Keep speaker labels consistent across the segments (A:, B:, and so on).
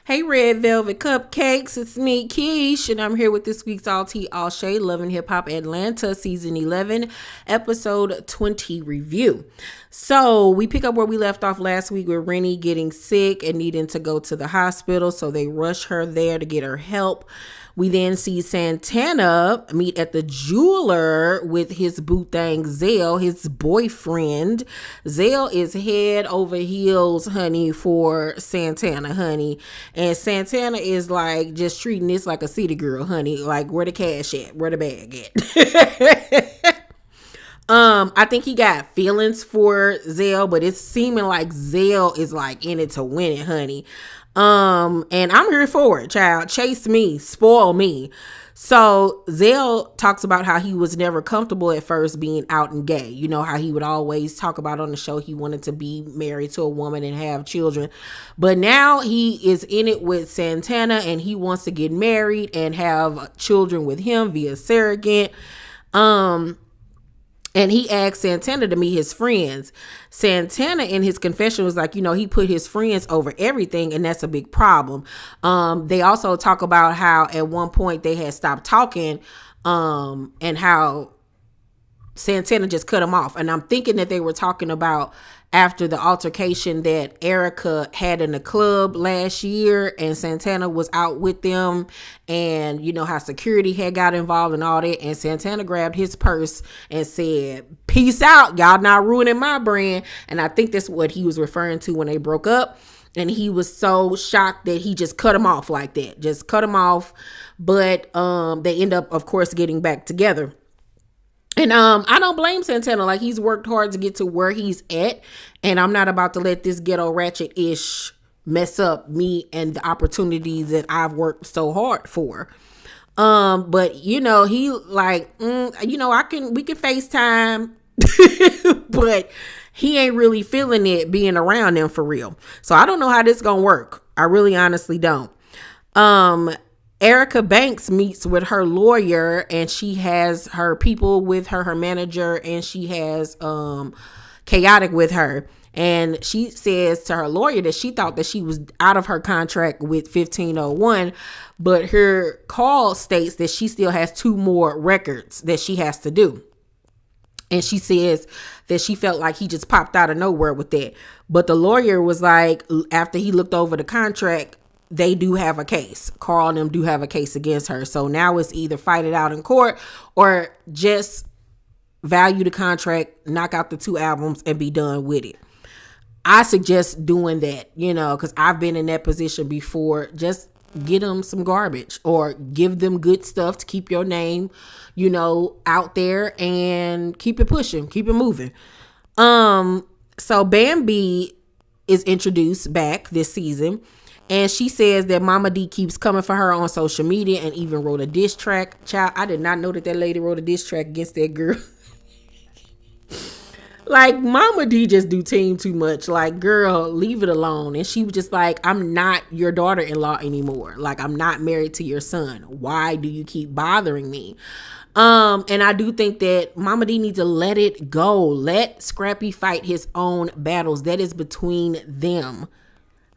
A: Hey, Red Velvet Cupcakes, it's me, Keish, and I'm here with this week's All Tea, All Shade, Love and Hip Hop Atlanta, Season 11, Episode 20 review. So, we pick up where we left off last week with Rennie getting sick and needing to go to the hospital, so they rush her there to get her help. We then see Santana meet at the jeweler with his boo thing, Zell, his boyfriend. Zell is head over heels, honey, for Santana, honey. And Santana is like just treating this like a city girl, honey. Like, where the cash at? Where the bag at? I think he got feelings for Zell, but it's seeming like Zell is like in it to win it, honey. And I'm here for it, child. Chase me, spoil me. So Zell talks about how he was never comfortable at first being out and gay. You know how he would always talk about on the show he wanted to be married to a woman and have children. But now he is in it with Santana and he wants to get married and have children with him via surrogate. And he asked Santana to meet his friends. Santana in his confession was like, he put his friends over everything, and that's a big problem. They also talk about how at one point they had stopped talking, and how Santana just cut him off. And I'm thinking that they were talking about after the altercation that Erica had in the club last year and Santana was out with them, and how security had got involved and all that, and Santana grabbed his purse and said, peace out, y'all not ruining my brand. And I think that's what he was referring to when they broke up. And he was so shocked that he just cut him off like that, just cut him off. But they end up, of course, getting back together. And I don't blame Santana. Like, he's worked hard to get to where he's at, and I'm not about to let this ghetto ratchet-ish mess up me and the opportunities that I've worked so hard for. But he like, we can FaceTime, but he ain't really feeling it being around them for real. So I don't know how this gonna work. I really honestly don't. Erica Banks meets with her lawyer, and she has her people with her, her manager, and she has Chaotic with her. And she says to her lawyer that she thought that she was out of her contract with 1501, but her call states that she still has 2 more records that she has to do. And she says that she felt like he just popped out of nowhere with that. But the lawyer was like, after he looked over the contract, they do have a case. Carl and them do have a case against her. So now it's either fight it out in court or just value the contract, knock out the 2 albums, and be done with it. I suggest doing that, because I've been in that position before. Just get them some garbage or give them good stuff to keep your name, out there, and keep it pushing, keep it moving. So Bambi is introduced back this season. And she says that Mama D keeps coming for her on social media and even wrote a diss track. Child, I did not know that lady wrote a diss track against that girl. Like, Mama D just do team too much. Like, girl, leave it alone. And she was just like, I'm not your daughter-in-law anymore. Like, I'm not married to your son. Why do you keep bothering me? And I do think that Mama D needs to let it go. Let Scrappy fight his own battles. That is between them.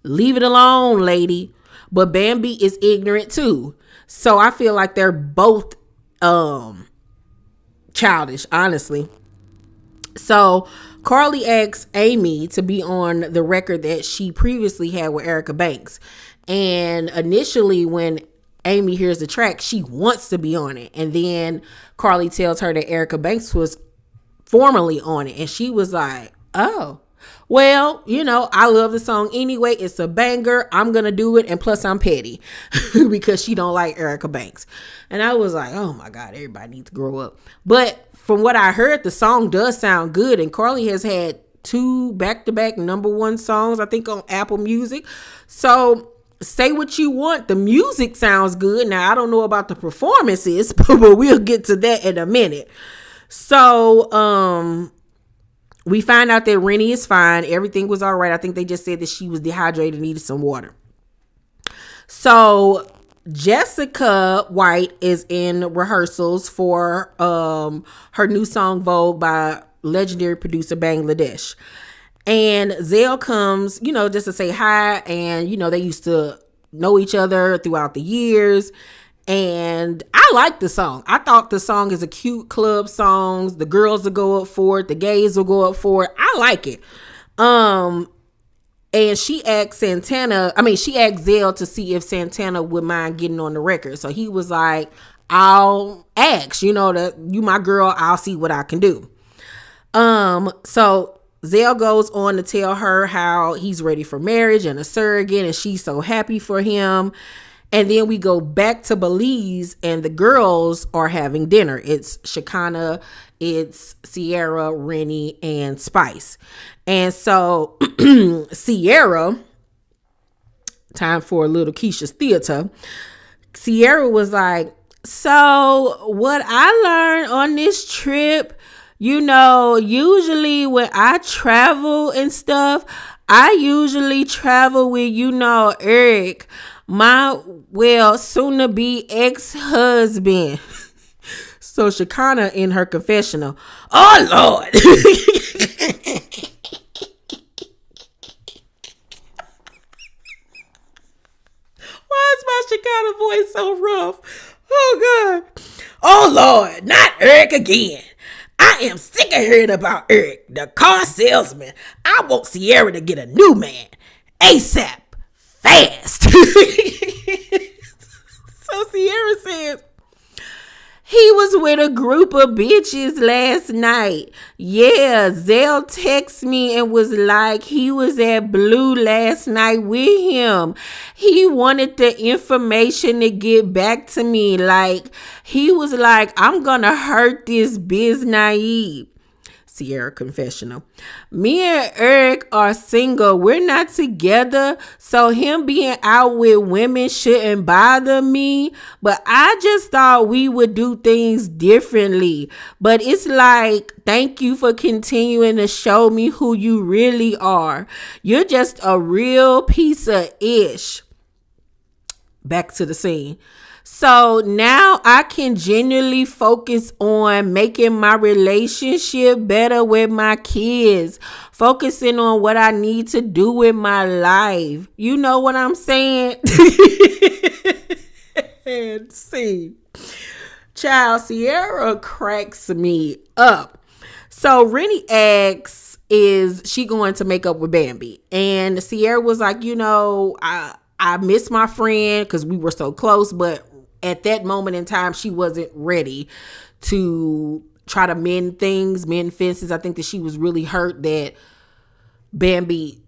A: Leave it alone, lady. But Bambi is ignorant too. So I feel like they're both childish, honestly. So Karlie asks Amy to be on the record that she previously had with Erica Banks. And initially when Amy hears the track, she wants to be on it. And then Karlie tells her that Erica Banks was formerly on it. And she was like, oh. Well, I love the song anyway. It's a banger. I'm going to do it. And plus I'm petty because she don't like Erica Banks. And I was like, oh my God, everybody needs to grow up. But from what I heard, the song does sound good. And Karlie has had 2 back-to-back #1 songs, I think, on Apple Music. So say what you want. The music sounds good. Now, I don't know about the performances, but we'll get to that in a minute. So, we find out that Rennie is fine. Everything was all right. I think they just said that she was dehydrated and needed some water. So Jessica White is in rehearsals for her new song Vogue by legendary producer Bangladesh. And Zell comes, just to say hi. And, they used to know each other throughout the years. And I like the song. I thought the song is a cute club song. The girls will go up for it. The gays will go up for it. I like it. And she asked Zell to see if Santana would mind getting on the record. So he was like, I'll ask, that you my girl, I'll see what I can do. So Zell goes on to tell her how he's ready for marriage and a surrogate, and she's so happy for him. And then we go back to Belize, and the girls are having dinner. It's Shekinah, it's Sierra, Rennie, and Spice. And so Sierra, time for a little Keisha's theater. Sierra was like, so what I learned on this trip, usually when I travel and stuff, I usually travel with, Eric, my soon to be ex-husband. So Shekinah in her confessional, oh Lord. Why is my Shekinah voice so rough? Oh God. Oh Lord, not Eric again. I am sick of hearing about Eric, the car salesman. I want Sierra to get a new man ASAP. Fast. So Sierra says, he was with a group of bitches last night. Yeah, Zell texted me and was like, he was at Blue last night with him. He wanted the information to get back to me. Like, he was like, I'm gonna hurt this biz naive. Sierra confessional. Me and Eric are single. We're not together. So him being out with women shouldn't bother me. But I just thought we would do things differently. But it's like, thank you for continuing to show me who you really are. You're just a real piece of ish. Back to the scene. So now I can genuinely focus on making my relationship better with my kids, focusing on what I need to do with my life. You know what I'm saying? And see, child, Sierra cracks me up. So Rennie asks, is she going to make up with Bambi? And Sierra was like, I miss my friend because we were so close, but at that moment in time, she wasn't ready to try to mend fences. I think that she was really hurt that Bambi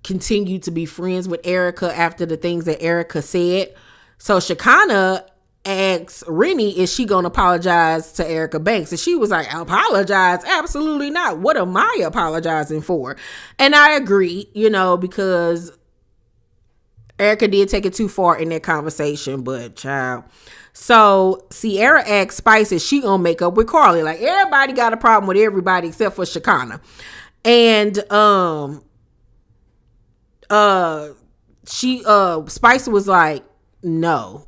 A: continued to be friends with Erica after the things that Erica said. So Shekinah asks Rennie, is she going to apologize to Erica Banks? And she was like, apologize? Absolutely not. What am I apologizing for? And I agree, because Erica did take it too far in that conversation, but child. So Sierra asked Spice, is she gonna make up with Karlie? Like, everybody got a problem with everybody except for Shekinah. And Spice was like, no.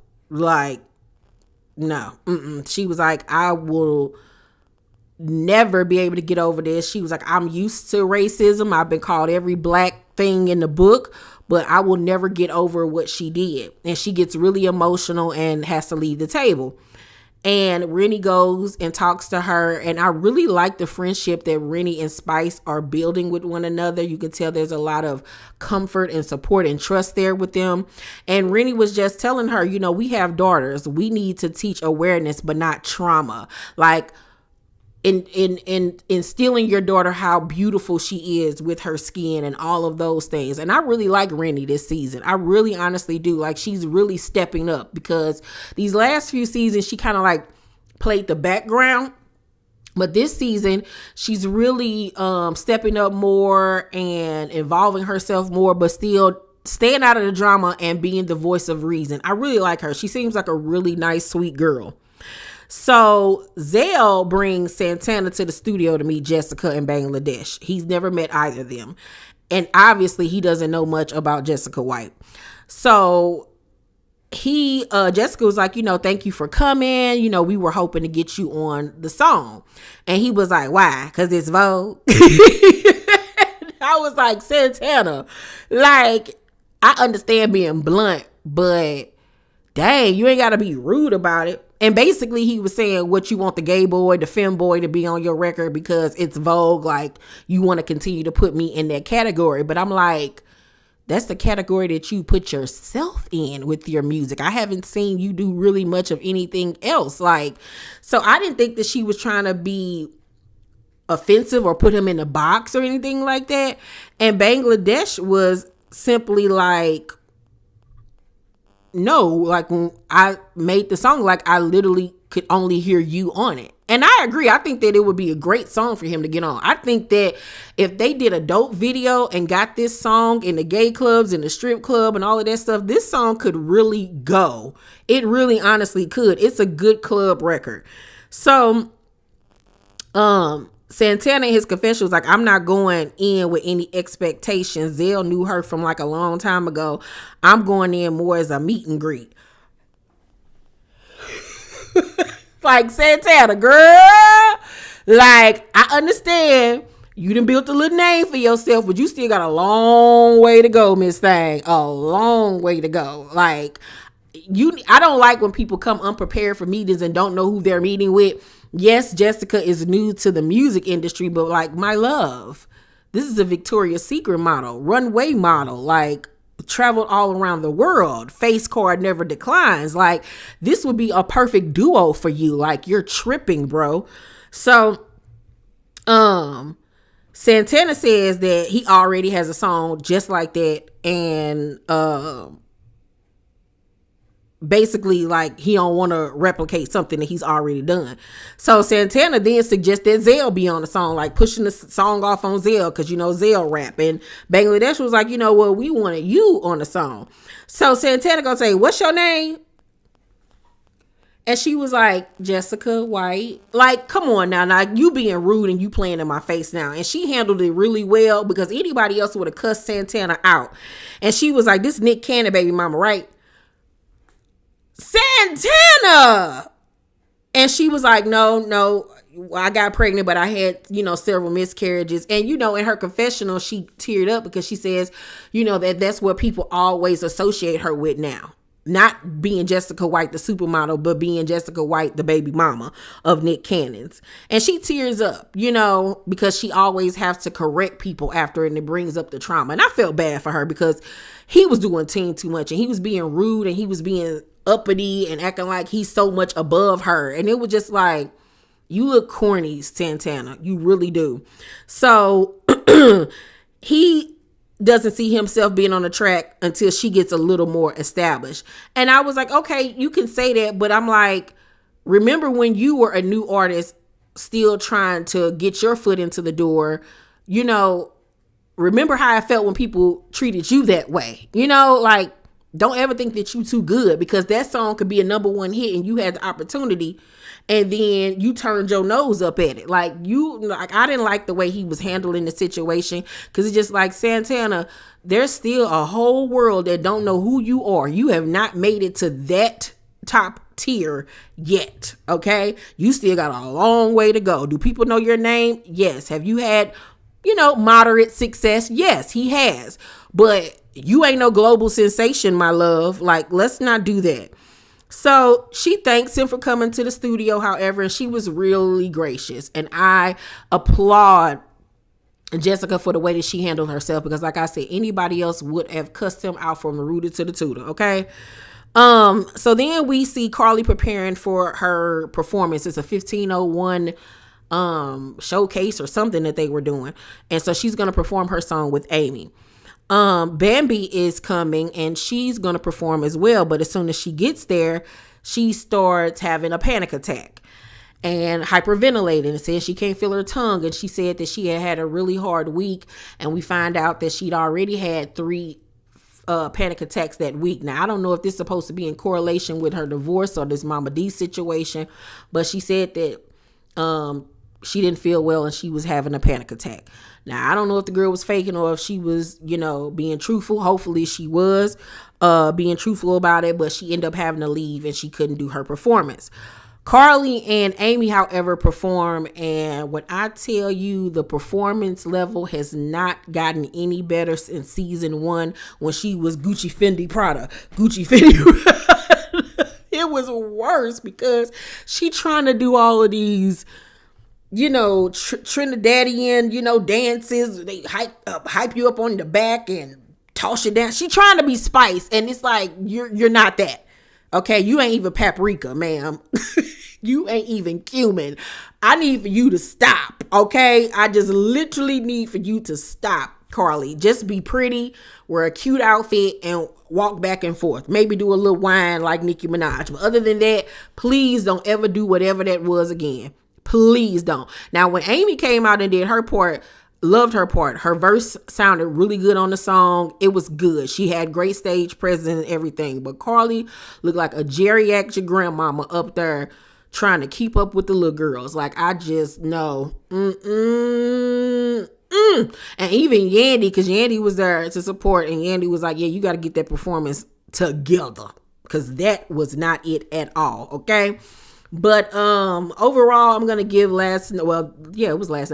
A: She was like, I will never be able to get over this. She was like, I'm used to racism. I've been called every black thing in the book, but I will never get over what she did. And she gets really emotional and has to leave the table. And Rennie goes and talks to her. And I really like the friendship that Rennie and Spice are building with one another. You can tell there's a lot of comfort and support and trust there with them. And Rennie was just telling her, we have daughters. We need to teach awareness, but not trauma. Like, in instilling your daughter how beautiful she is with her skin and all of those things. And I really like Rennie this season. I really honestly do. Like, she's really stepping up, because these last few seasons she kind of like played the background. But this season, she's really stepping up more and involving herself more, but still staying out of the drama and being the voice of reason. I really like her. She seems like a really nice, sweet girl. So Zell brings Santana to the studio to meet Jessica in Bangladesh. He's never met either of them. And obviously he doesn't know much about Jessica White. So Jessica was like, thank you for coming. We were hoping to get you on the song. And he was like, why? Because it's Vogue. I was like, Santana, like, I understand being blunt, but dang, you ain't got to be rude about it. And basically he was saying what you want the gay boy, the femme boy to be on your record because it's Vogue. Like, you want to continue to put me in that category. But I'm like, that's the category that you put yourself in with your music. I haven't seen you do really much of anything else. Like, so I didn't think that she was trying to be offensive or put him in a box or anything like that. And Bangladesh was simply like, no, like when I made the song, like I literally could only hear you on it. And I agree. I think that it would be a great song for him to get on. I think that if they did a dope video and got this song in the gay clubs and the strip club and all of that stuff, this song could really go. It really honestly could. It's a good club record. So, Santana in his confession was like, I'm not going in with any expectations. Zell knew her from like a long time ago. I'm going in more as a meet and greet. Like, Santana, girl, like, I understand you done built a little name for yourself, but you still got a long way to go, Miss Thing. A long way to go. Like, I don't like when people come unprepared for meetings and don't know who they're meeting with. Yes, Jessica is new to the music industry, but like, my love, this is a Victoria's Secret model, runway model, like traveled all around the world. Face card never declines. Like, this would be a perfect duo for you. Like, you're tripping, bro. So, Santana says that he already has a song just like that. And, basically, like, he don't want to replicate something that he's already done. So Santana then suggests that Zell be on the song, like pushing the song off on Zell, because you know Zell rap. And Bangladesh was like, you know what, we wanted you on the song. So Santana gonna say, what's your name? And she was like, Jessica White. Like, come on now, you being rude and you playing in my face now. And she handled it really well, because anybody else would have cussed Santana out. And she was like, this Nick Cannon baby mama, right? Santana! And she was like, no, I got pregnant, but I had, several miscarriages. And, in her confessional, she teared up because she says, that's what people always associate her with now. Not being Jessica White, the supermodel, but being Jessica White, the baby mama of Nick Cannon's. And she tears up, because she always has to correct people after, and it brings up the trauma. And I felt bad for her because he was doing too much, and he was being rude, and he was being uppity and acting like he's so much above her. And it was just like, you look corny, Santana. You really do. So he doesn't see himself being on the track until she gets a little more established. And I was like, okay, you can say that, but I'm like, remember when you were a new artist still trying to get your foot into the door, remember how I felt when people treated you that way, like, don't ever think that you too good, because that song could be a number one hit and you had the opportunity and then you turned your nose up at it. Like, I didn't like the way he was handling the situation, because it's just like, Santana, there's still a whole world that don't know who you are. You have not made it to that top tier yet. Okay. You still got a long way to go. Do people know your name? Yes. Have you had, moderate success? Yes, he has. But you ain't no global sensation, my love. Like, let's not do that. So she thanks him for coming to the studio, however, and she was really gracious. And I applaud Jessica for the way that she handled herself, because like I said, anybody else would have cussed him out from the rooter to the tutor. Okay. So then we see Karlie preparing for her performance. It's a 1501 showcase or something that they were doing. And so she's going to perform her song with Amy. Bambi is coming and she's going to perform as well. But as soon as she gets there, she starts having a panic attack and hyperventilating, and says she can't feel her tongue. And she said that she had a really hard week. And we find out that she'd already had 3 panic attacks that week. Now, I don't know if this is supposed to be in correlation with her divorce or this Mama D situation, but she said that she didn't feel well and she was having a panic attack. Now, I don't know if the girl was faking or if she was, being truthful. Hopefully she was being truthful about it, but she ended up having to leave and she couldn't do her performance. Karlie and Amy, however, perform, and when I tell you the performance level has not gotten any better since season 1 when she was Gucci Fendi Prada. It was worse because she trying to do all of these, you know, Trinidadian, you know, dances. They hype you up on the back and toss you down. She trying to be Spice, and it's like you're not that. Okay, you ain't even paprika, ma'am. You ain't even cumin. I need for you to stop, okay? I just literally need for you to stop, Karlie. Just be pretty, wear a cute outfit, and walk back and forth. Maybe do a little whine like Nicki Minaj. But other than that, please don't ever do whatever that was again. Please don't. Now, when Amy came out and did her part, loved her part. Her verse sounded really good on the song. It was good. She had great stage presence and everything. But Karlie looked like a geriatric grandmama up there trying to keep up with the little girls. Like, I just know. And even Yandy, because Yandy was there to support, and Yandy was like, yeah, you got to get that performance together, because that was not it at all. Okay. But overall, I'm gonna give last night's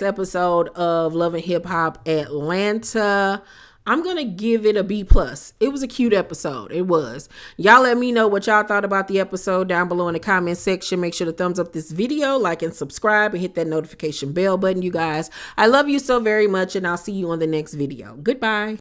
A: episode of Love and Hip Hop Atlanta, I'm gonna give it a B+. It was a cute episode. It was. Y'all let me know what y'all thought about the episode down below in the comment section. Make sure to thumbs up this video, like and subscribe, and hit that notification bell button, you guys. I love you so very much, and I'll see you on the next video. Goodbye.